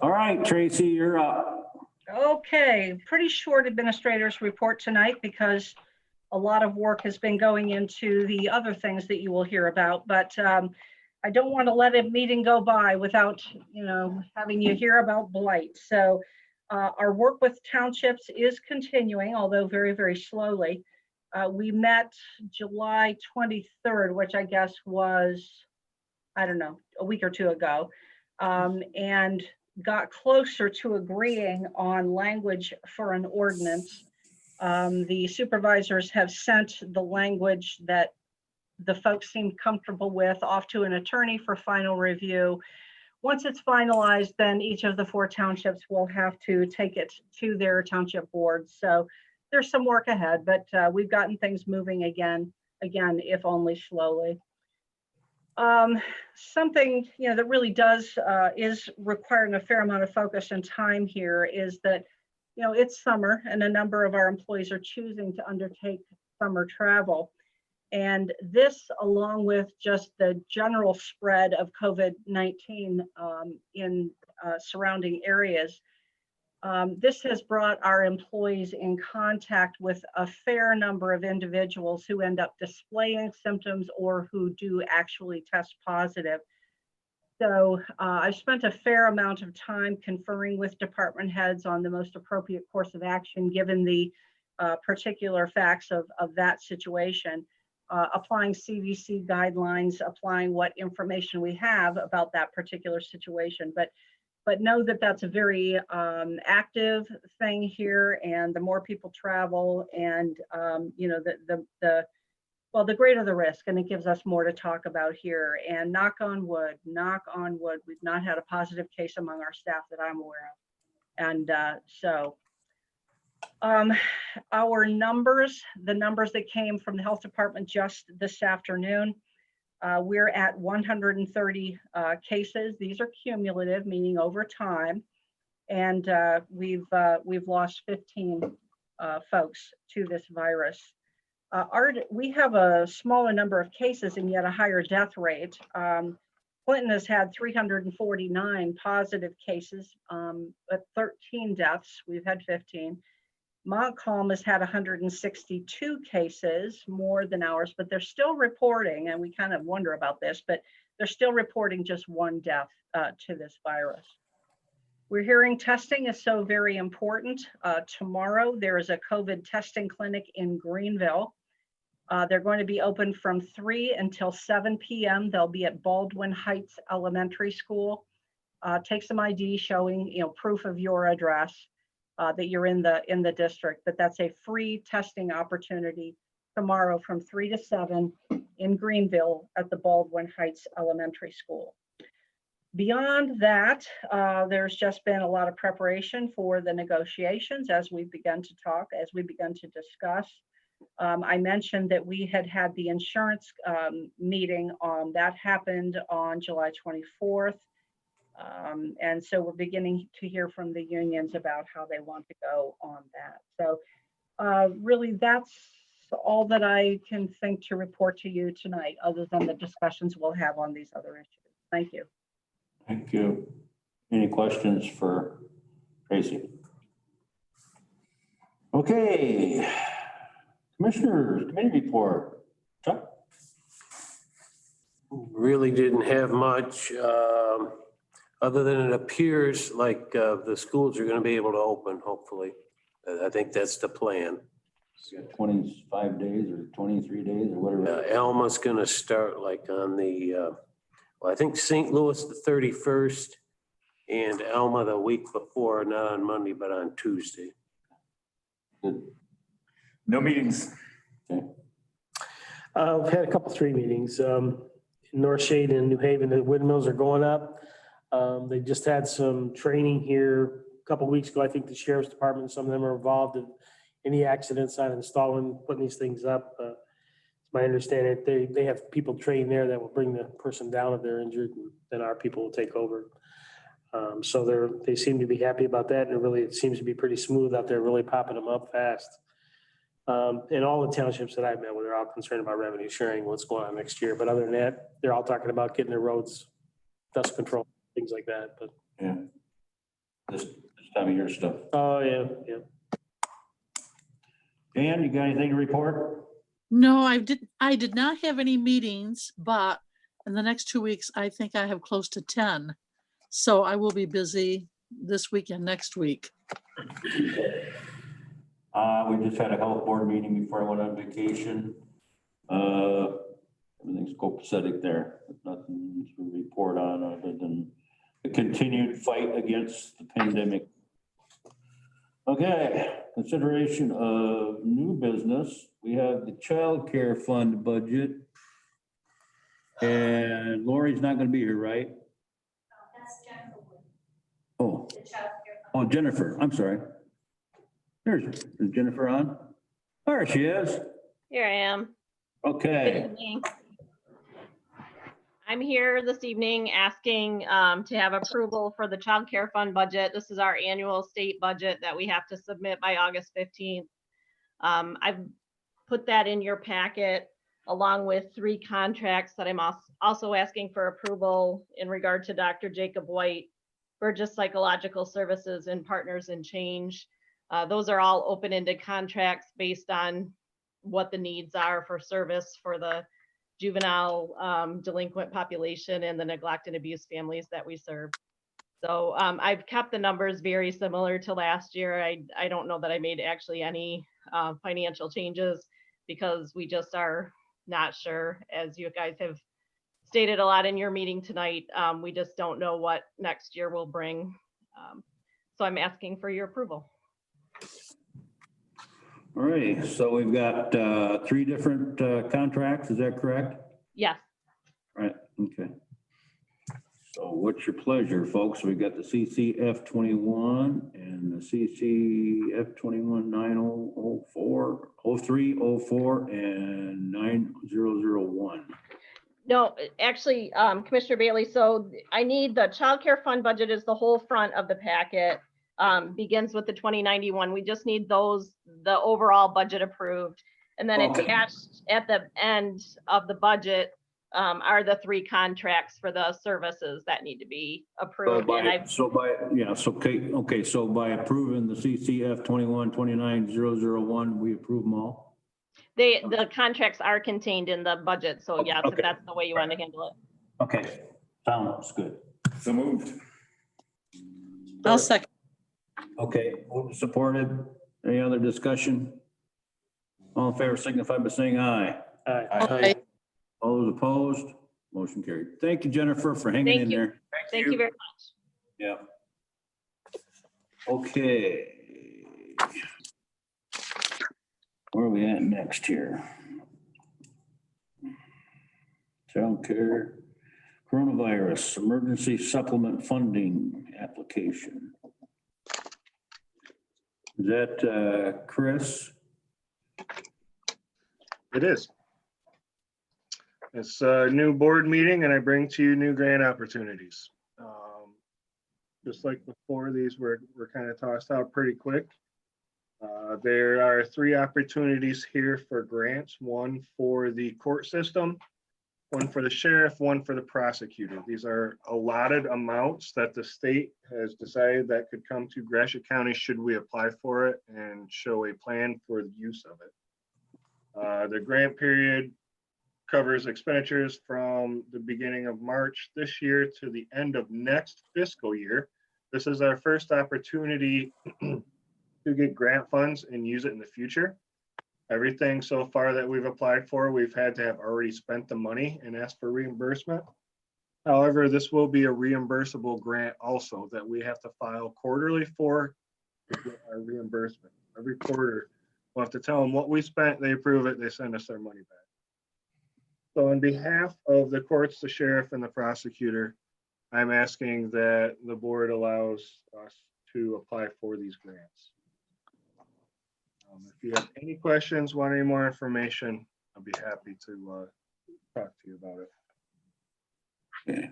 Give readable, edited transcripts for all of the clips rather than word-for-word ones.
All right, Tracy, you're up. Okay, pretty short administrator's report tonight because a lot of work has been going into the other things that you will hear about, but I don't want to let a meeting go by without, having you hear about blight. So our work with townships is continuing, although very, very slowly. We met July 23rd, which I guess was, I don't know, a week or two ago, and got closer to agreeing on language for an ordinance. The supervisors have sent the language that the folks seemed comfortable with off to an attorney for final review. Once it's finalized, then each of the 4 townships will have to take it to their township boards. So there's some work ahead, but we've gotten things moving again, if only slowly. Something that really is requiring a fair amount of focus and time here is that it's summer and a number of our employees are choosing to undertake summer travel, and this, along with just the general spread of COVID-19 in surrounding areas, this has brought our employees in contact with a fair number of individuals who end up displaying symptoms or who do actually test positive. So I've spent a fair amount of time conferring with department heads on the most appropriate course of action, given the particular facts of that situation, applying CDC guidelines, applying what information we have about that particular situation. But know that that's a very active thing here, and the more people travel, and the greater the risk, and it gives us more to talk about here. And knock on wood, we've not had a positive case among our staff that I'm aware of. And our numbers, the numbers that came from the health department just this afternoon, we're at 130 cases. These are cumulative, meaning over time, and we've lost 15 folks to this virus. We have a smaller number of cases and yet a higher death rate. Clinton has had 349 positive cases, but 13 deaths. We've had 15. Montcalm has had 162 cases, more than ours, but they're still reporting, and we kind of wonder about this, but they're still reporting just 1 death to this virus. We're hearing testing is so very important. Tomorrow, there is a COVID testing clinic in Greenville. They're going to be open from 3 until 7 p.m. They'll be at Baldwin Heights Elementary School. Take some ID showing, proof of your address. That you're in the district, but that's a free testing opportunity tomorrow from 3 to 7 in Greenville at the Baldwin Heights Elementary School. Beyond that, there's just been a lot of preparation for the negotiations as we've begun to talk, as we begun to discuss. I mentioned that we had the insurance meeting that happened on July 24th. And so we're beginning to hear from the unions about how they want to go on that. So really, that's all that I can think to report to you tonight, other than the discussions we'll have on these other issues. Thank you. Thank you. Any questions for Tracy? Okay. Commissioners, committee report. Chuck? Really didn't have much. Other than it appears like the schools are going to be able to open, hopefully. I think that's the plan. You got 25 days or 23 days or whatever. Alma's going to start like on the, I think St. Louis the 31st and Alma the week before, not on Monday, but on Tuesday. Good. No meetings. Okay. We've had a couple, 3 meetings. In North Shade and New Haven, the windmills are going up. They just had some training here a couple of weeks ago. I think the sheriff's department, some of them are involved in any accidents on installing, putting these things up. It's my understanding they have people trained there that will bring the person down if they're injured, and then our people will take over. So they seem to be happy about that, and it seems to be pretty smooth out there, really popping them up fast. And all the townships that I've met with, they're all concerned about revenue sharing, what's going on next year. But other than that, they're all talking about getting their roads, dust control, things like that. But yeah. time of year stuff. Oh, yeah, yeah. Dan, you got anything to report? No, I did not have any meetings, but in the next 2 weeks, I think I have close to 10. So I will be busy this week and next week. We just had a health board meeting before I went on vacation. Everything's copacetic there. Nothing to report on other than the continued fight against the pandemic. Okay, consideration of new business. We have the child care fund budget. And Lori's not gonna be here, right? That's Jennifer Wood, Oh, the child care fund. oh, Jennifer, I'm sorry. Is Jennifer on? There she is. Here I am. Good Okay, evening. I'm here this evening asking to have approval for the child care fund budget. This is our annual state budget that we have to submit by August 15th. I've put that in your packet along with 3 contracts that I'm also asking for approval in regard to Dr. Jacob White, Burgess Psychological Services and Partners in Change. Those are all open-ended contracts based on what the needs are for service for the juvenile delinquent population and the neglect and abuse families that we serve. So I've kept the numbers very similar to last year. I don't know that I made actually any financial changes because we just are not sure, as you guys have stated a lot in your meeting tonight. We just don't know what next year will bring. So I'm asking for your approval. all right, so we've got 3 different contracts, is that correct? Yes. Right, okay. So what's your pleasure, folks? We got the CCF 21 and the CCF 21 9004, 0304 and 9001. No, actually, Commissioner Bailey, so I need the child care fund budget is the whole front of the packet. Begins with the 2091. We just need those, the overall budget approved. And then Okay. attached at the end of the budget are the 3 contracts for the services that need to be approved. And I, So by approving the CCF 21 29 001, we approve them all? the contracts are contained in the budget. So yes, if Okay. that's the way you want to handle it. Okay, sounds good. So moved. I'll second. Okay, moved and supported. Any other discussion? All in favor signify by saying aye. Aye. All those opposed, motion carried. Thank you, Jennifer, for hanging Thank in you. there. Thank you very much. Yeah. Okay. Where are we at next here? Child care, coronavirus, emergency supplement funding application. Is that Chris? It is. It's a new board meeting and I bring to you new grant opportunities. Just like before, these were kind of tossed out pretty quick. There are 3 opportunities here for grants, one for the court system, one for the sheriff, one for the prosecutor. These are allotted amounts that the state has decided that could come to Gratiot County should we apply for it and show a plan for the use of it. The grant period covers expenditures from the beginning of March this year to the end of next fiscal year. This is our first opportunity to get grant funds and use it in the future. Everything so far that we've applied for, we've had to have already spent the money and asked for reimbursement. However, this will be a reimbursable grant also that we have to file quarterly for to get our reimbursement. Every quarter, we'll have to tell them what we spent, they approve it, they send us their money back. So on behalf of the courts, the sheriff and the prosecutor, I'm asking that the board allows us to apply for these grants. If you have any questions, want any more information, I'll be happy to talk to you about it. Okay.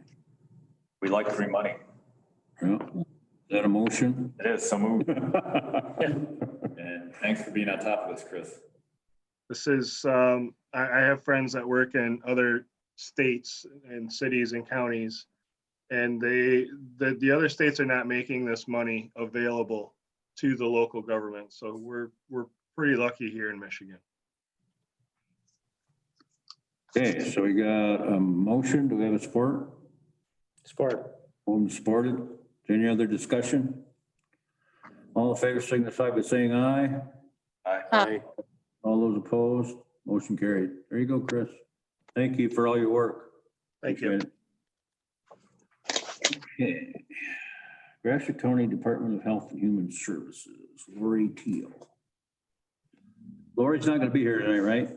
We like free money. Yeah. Is that a motion? It is, so moved. And thanks for being on top of this, Chris. This is, I have friends that work in other states and cities and counties. And the other states are not making this money available to the local government. So we're pretty lucky here in Michigan. Okay, so we got a motion. Do we have a support? Support. Supported. Any other discussion? All in favor signify by saying aye. Aye. All those opposed, motion carried. There you go, Chris. Thank you for all your work. Thank you. Okay. Gratiot County Department of Health and Human Services, Lori Teal. Lori's not gonna be here tonight, right?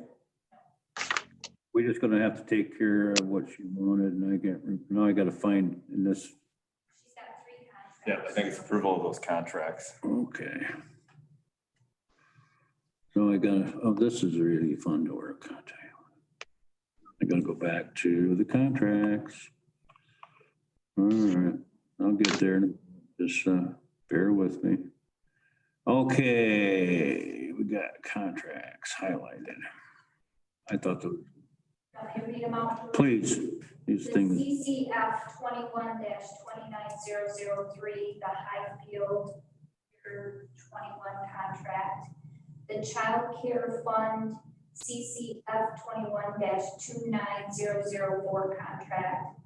We're just gonna have to take care of what she wanted, and now I gotta find in this. She's got 3 contracts. Yeah, I think it's approval of those contracts. Okay. So I gotta, oh, this is really fun to work. I'll tell you. I gotta go back to the contracts. All right, I'll get there. Just bear with me. Okay, we got contracts highlighted. I thought those, Want me to read them out? please, these The things. CCF 21-29003, the Highfield Year 21 contract. The Child Care Fund, CCF 21-29004 contract.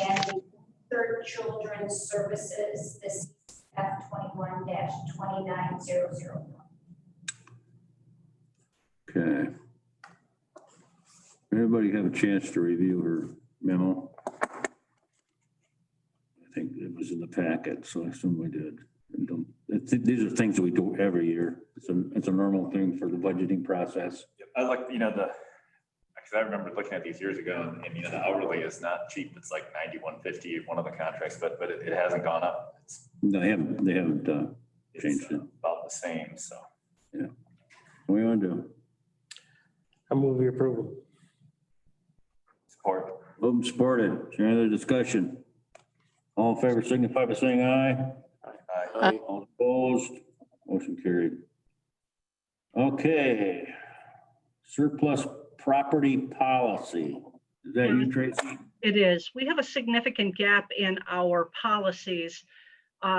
And the Third Children's Services, the CCF 21-29001. Okay. Everybody have a chance to review her memo? I think it was in the packet, so I assume we did. And these are things that we do every year. It's a normal thing for the budgeting process. I like, because I remember looking at these years ago and the hourly is not cheap. It's like 91.50 one of the contracts, but it hasn't gone up. No, they haven't It's changed it. about the same, so. What do you want to do? I move your approval. Support. Moved and supported. Is there any other discussion? All in favor signify by saying aye. Aye. All opposed, motion carried. Okay. Surplus property policy. Is that you, Tracy? It is. We have a significant gap in our policies.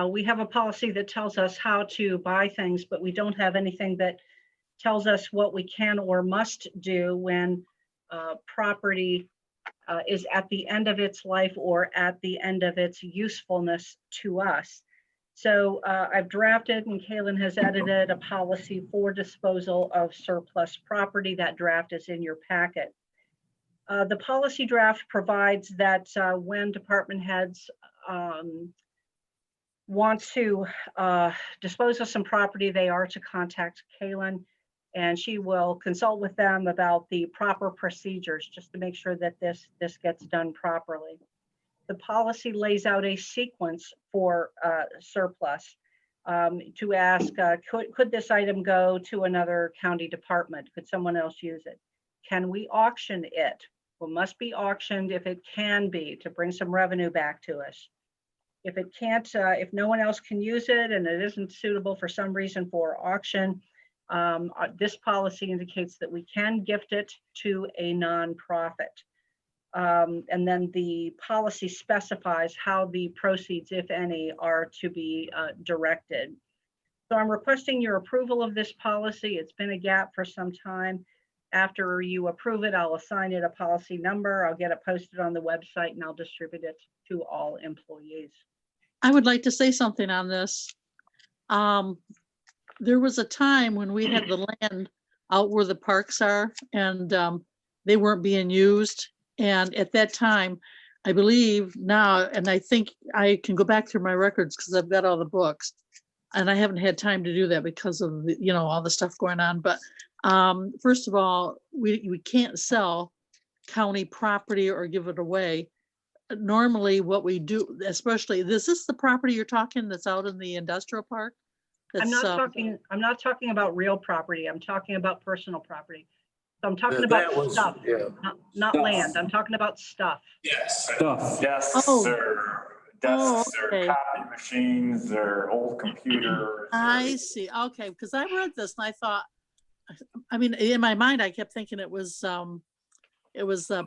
We have a policy that tells us how to buy things, but we don't have anything that tells us what we can or must do when property is at the end of its life or at the end of its usefulness to us. So I've drafted, and Kaylin has edited, a policy for disposal of surplus property. That draft is in your packet. The policy draft provides that when department heads want to dispose of some property, they are to contact Kaylin, and she will consult with them about the proper procedures just to make sure that this gets done properly. The policy lays out a sequence for surplus to ask, could this item go to another county department? Could someone else use it? Can we auction it? Well, must be auctioned if it can be, to bring some revenue back to us. If it can't, if no one else can use it and it isn't suitable for some reason for auction, this policy indicates that we can gift it to a nonprofit. And then the policy specifies how the proceeds, if any, are to be directed. So I'm requesting your approval of this policy. It's been a gap for some time. After you approve it, I'll assign it a policy number. I'll get it posted on the website and I'll distribute it to all employees. I would like to say something on this. There was a time when we had the land out where the parks are and they weren't being used. And at that time, I believe now, and I think I can go back through my records because I've got all the books and I haven't had time to do that because of the, all the stuff going on. But first of all, we can't sell county property or give it away. Normally what we do, especially, is this the property you're talking that's out in the industrial park? I'm That's, not talking about real property. I'm talking about personal property. So I'm talking about stuff, not Stuff. land. I'm talking about stuff. Yes. Stuff. Desks Oh. or Oh, desks or okay. copy machines or old computers. I see. Okay, because I read this and I thought, I mean, in my mind, I kept thinking it was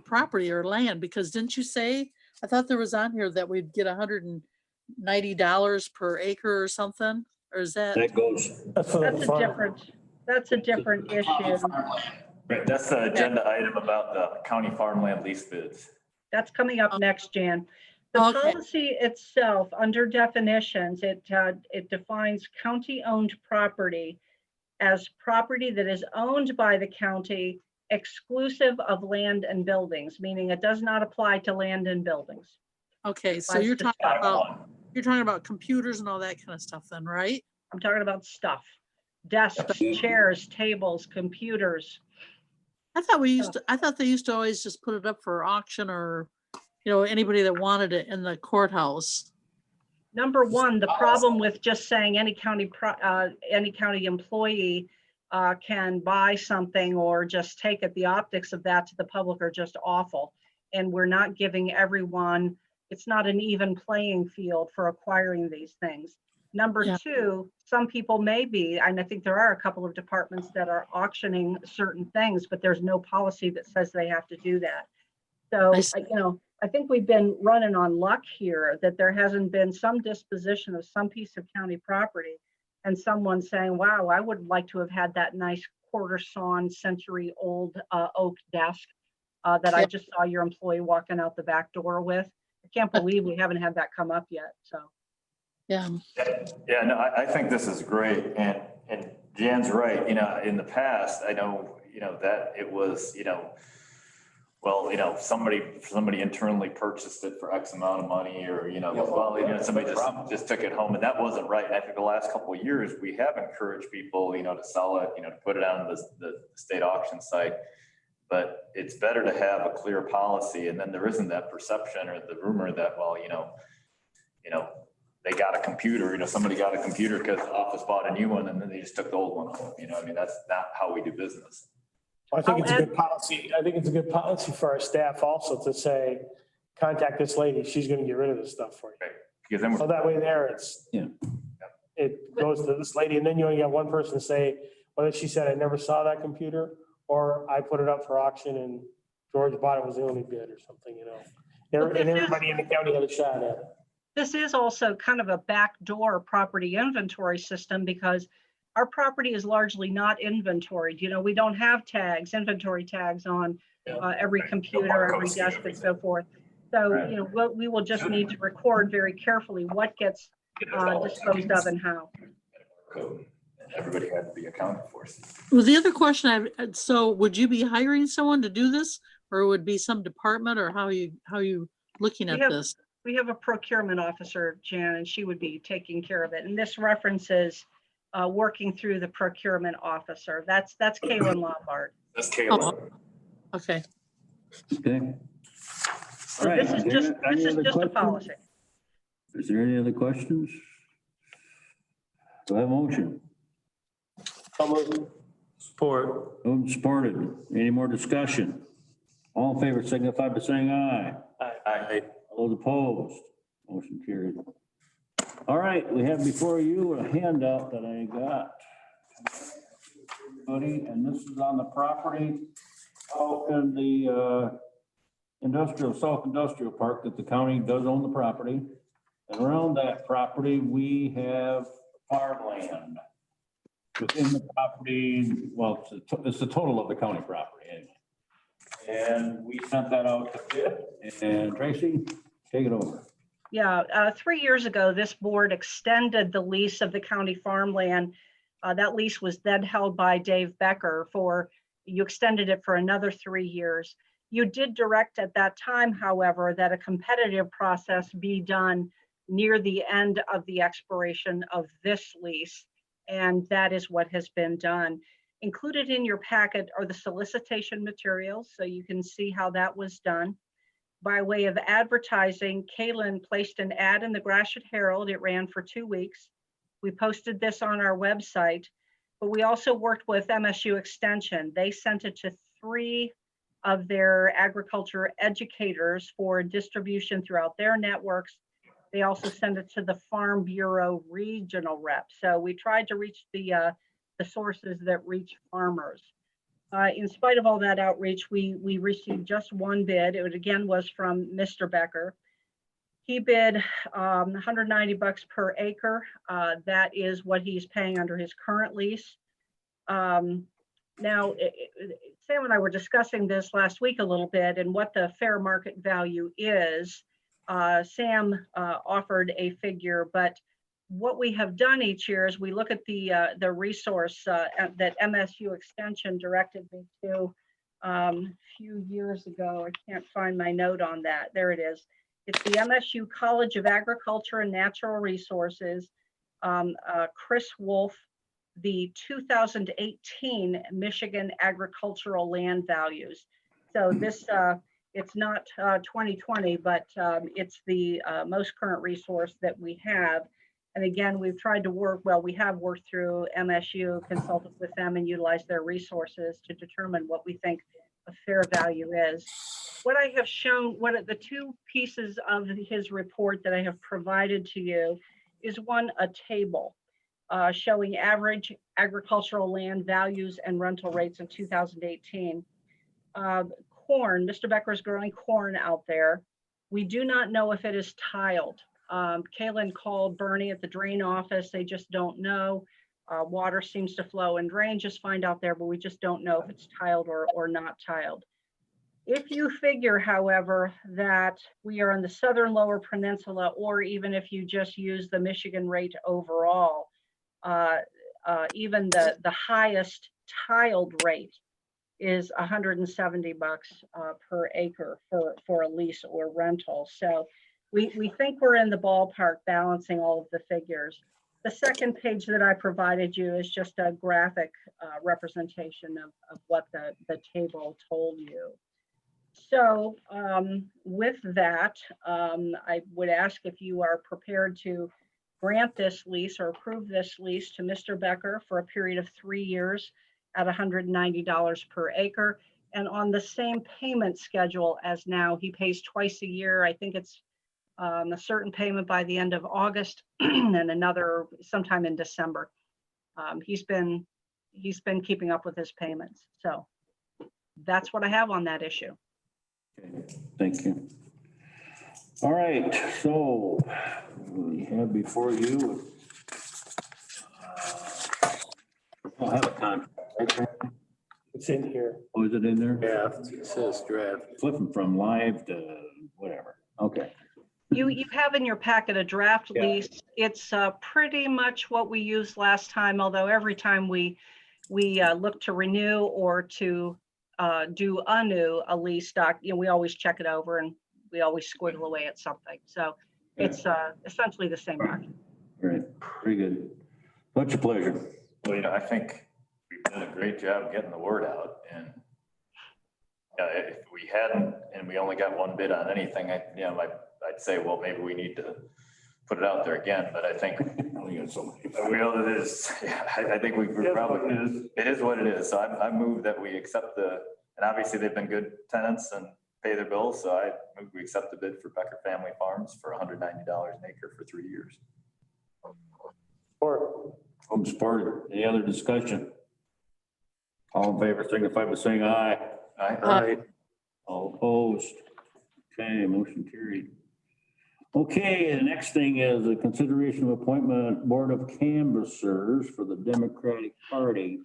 property or land, because didn't you say I thought there was on here that we'd get $190 per acre or something, or is that? That goes, That's for That's the a farm. that's a different issue. Right, that's the agenda item about the county farmland lease bids. That's coming up next, Jan. The Okay. policy itself, under definitions, it defines county-owned property as property that is owned by the county exclusive of land and buildings, meaning it does not apply to land and buildings. Okay, so Applies you're to talking stuff. about computers and all that kind of stuff then, right? I'm talking about stuff, desks, chairs, tables, computers. I thought they used to always just put it up for auction or, anybody that wanted it in the courthouse. Number one, the problem with just saying any county employee can buy something or just take it, the optics of that to the public are just awful. And we're not giving everyone, it's not an even playing field for acquiring these things. Number two, some people may be, and I think there are a couple of departments that are auctioning certain things, but there's no policy that says they have to do that. So, I think we've been running on luck here that there hasn't been some disposition of some piece of county property and someone saying, wow, I would like to have had that nice quarter sawn century old oak desk that I just saw your employee walking out the back door with. I can't believe we haven't had that come up yet, so. Yeah. Yeah, no, I think this is great. And Jan's right, in the past, I know, that it was, well, somebody internally purchased it for X amount of money or, somebody just took it home and that wasn't right. And I think the last couple of years, we have encouraged people, to sell it, to put it on the state auction site. But it's better to have a clear policy. And then there isn't that perception or the rumor that, well, they got a computer, somebody got a computer because the office bought a new one and then they just took the old one home. That's not how we do business. I think it's a good policy. I think it's a good policy for our staff also to say, contact this lady. She's going to get rid of this stuff for you. Right. Because then So that way there it goes to this lady and then you only got one person to say, whether she said, I never saw that computer or I put it up for auction and George bought it was the only bid or something, And everybody in the county had a shot at it. This is also kind of a backdoor property inventory system because our property is largely not inventoried. We don't have tags, inventory tags on every computer, every desk and so forth. So, we will just need to record very carefully what gets disposed of and how. Code. Everybody had to be accounted for. Well, the other question so would you be hiring someone to do this or would it be some department or how you looking at this? We have a procurement officer, Jan, and she would be taking care of it. And this references working through the procurement officer. That's Kaylin Lombard. That's Kayla. Okay. okay. So All right. this is just a policy. Is there any other questions? Do I have a motion? Support. Moved and supported. Any more discussion? All in favor signify by saying aye. Aye. All those opposed, motion carried. All right, we have before you a handout that I got. Buddy, and this is on the property out in the South Industrial Park that the county does own the property. And around that property, we have farmland. Within the property, well, it's the total of the county property anyway. And we sent that out to bid. And Tracy, take it over. Yeah, 3 years ago, this board extended the lease of the county farmland. That lease was then held by Dave Becker you extended it for another 3 years. You did direct at that time, however, that a competitive process be done near the end of the expiration of this lease. And that is what has been done. Included in your packet are the solicitation materials, so you can see how that was done. By way of advertising, Kaylin placed an ad in the Gratiot Herald. It ran for 2 weeks. We posted this on our website, but we also worked with MSU Extension. They sent it to 3 of their agriculture educators for distribution throughout their networks. They also sent it to the Farm Bureau regional rep. So we tried to reach the sources that reach farmers. In spite of all that outreach, we received just one bid. It again was from Mr. Becker. He bid $190 per acre. That is what he's paying under his current lease. Now, Sam and I were discussing this last week a little bit and what the fair market value is. Sam offered a figure, but what we have done each year is we look at the resource that MSU Extension directed me to a few years ago. I can't find my note on that. There it is. It's the MSU College of Agriculture and Natural Resources, Chris Wolf, the 2018 Michigan agricultural land values. So this, it's not 2020, but it's the most current resource that we have. And again, we've tried to work, well, we have worked through MSU, consulted with them and utilized their resources to determine what we think a fair value is. What I have shown, what are the two pieces of his report that I have provided to you is one, a table showing average agricultural land values and rental rates in 2018. Corn, Mr. Becker is growing corn out there. We do not know if it is tiled. Kaylin called Bernie at the drain office. They just don't know. Water seems to flow and drain just fine out there, but we just don't know if it's tiled or not tiled. If you figure, however, that we are in the southern lower peninsula, or even if you just use the Michigan rate overall, even the highest tiled rate is $170 per acre for a lease or rental. So we think we're in the ballpark balancing all of the figures. The second page that I provided you is just a graphic representation of what the table told you. So with that, I would ask if you are prepared to grant this lease or approve this lease to Mr. Becker for a period of 3 years at $190 per acre. And on the same payment schedule as now, he pays twice a year. I think it's a certain payment by the end of August and another sometime in December. He's been keeping up with his payments. So that's what I have on that issue. Okay, thank you. All right, so we have before you. I'll have a contract. It's in here. Oh, is it in there? Draft, it says draft. Flipping from live to whatever. Okay. You have in your packet a draft Yeah. lease. It's pretty much what we used last time, although every time we look to renew or to do anew a lease doc, we always check it over and we always squiggle away at something. So it's essentially the same document. All right, very good. What's your pleasure? Well, I think we've done a great job getting the word out, and if we hadn't, and we only got one bid on anything, I'd say, well, maybe we need to put it out there again, but I think Only got so many. it is, I think we probably, it is what it is. So I move that we accept and obviously they've been good tenants and pay their bills, so I move we accept the bid for Becker Family Farms for $190 an acre for 3 years. Or Home support. Any other discussion? All in favor, signify by saying aye. Aye. All opposed. Okay, motion carried. Okay, the next thing is a consideration of appointment board of canvassers for the Democratic Party.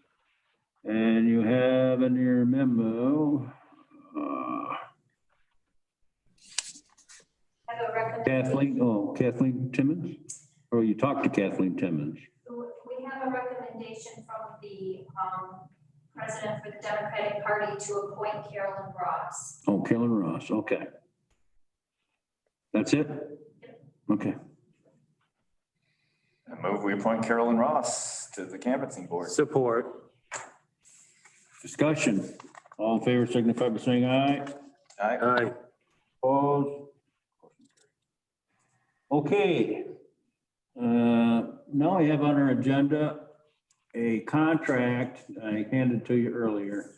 And you have in your memo, I have a recommendation. Kathleen Timmons? Or you talked to Kathleen Timmons? We have a recommendation from the president for the Democratic Party to appoint Carolyn Ross. Oh, Kellen Ross, okay. That's it? Okay. I move we appoint Carolyn Ross to the canvassing board. Support. Discussion. All in favor, signify by saying aye. Aye. Aye. Opposed? Okay. Now I have on our agenda a contract I handed to you earlier.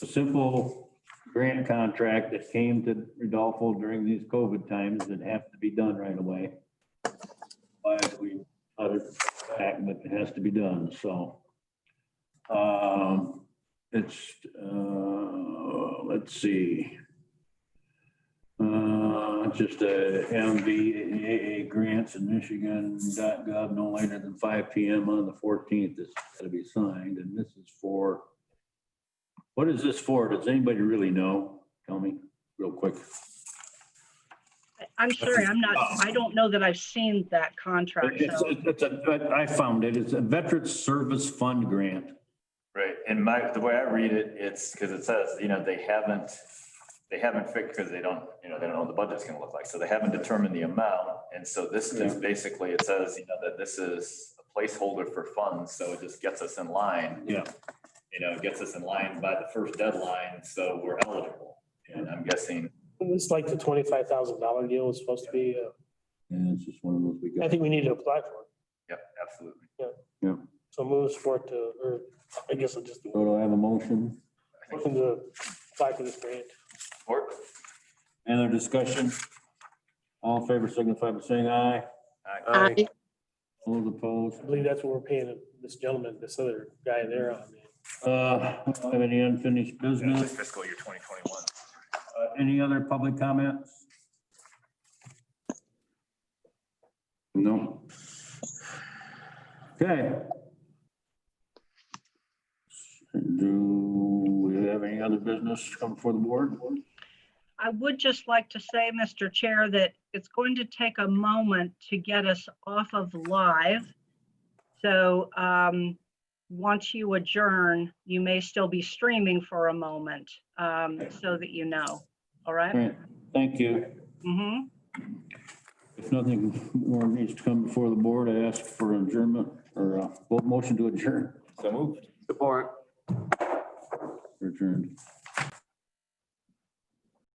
A simple grant contract that came to Rodolfo during these COVID times that have to be done right away. But we cut it back, but it has to be done, so. It's, let's see. Just a MVAA grants in Michigan.gov no later than 5 PM on the 14th. This has to be signed, and this is for, what is this for? Does anybody really know? Tell me real quick. I'm sorry, I don't know that I've seen that contract, so. I found it. It's a Veterans Service Fund grant. Right, and the way I read it, it's because it says, they haven't fixed, because they don't know what the budget's gonna look like, so they haven't determined the amount, and so this just basically, it says, that this is a placeholder for funds, so it just gets us in line. Yeah. Gets us in line by the first deadline, so we're eligible, and I'm guessing. It's like the $25,000 deal is supposed to be, And it's just one of those we got. I think we need to apply for it. Yep, absolutely. Yeah. So move support to, or I guess I'll just, So do I have a motion? looking to apply for this grant. Support? Any other discussion? All in favor signify by saying aye. Aye. All those opposed? I believe that's what we're paying this gentleman, this other guy there on. Don't have any unfinished business. Fiscal year 2021. Any other public comments? No. Okay. Do we have any other business come before the board? I would just like to say, Mr. Chair, that it's going to take a moment to get us off of live. So once you adjourn, you may still be streaming for a moment, so that you know. All right? All right, thank you. Mhm. If nothing more needs to come before the board, I ask for adjournment or a motion to adjourn. So moved. Support. Adjourned.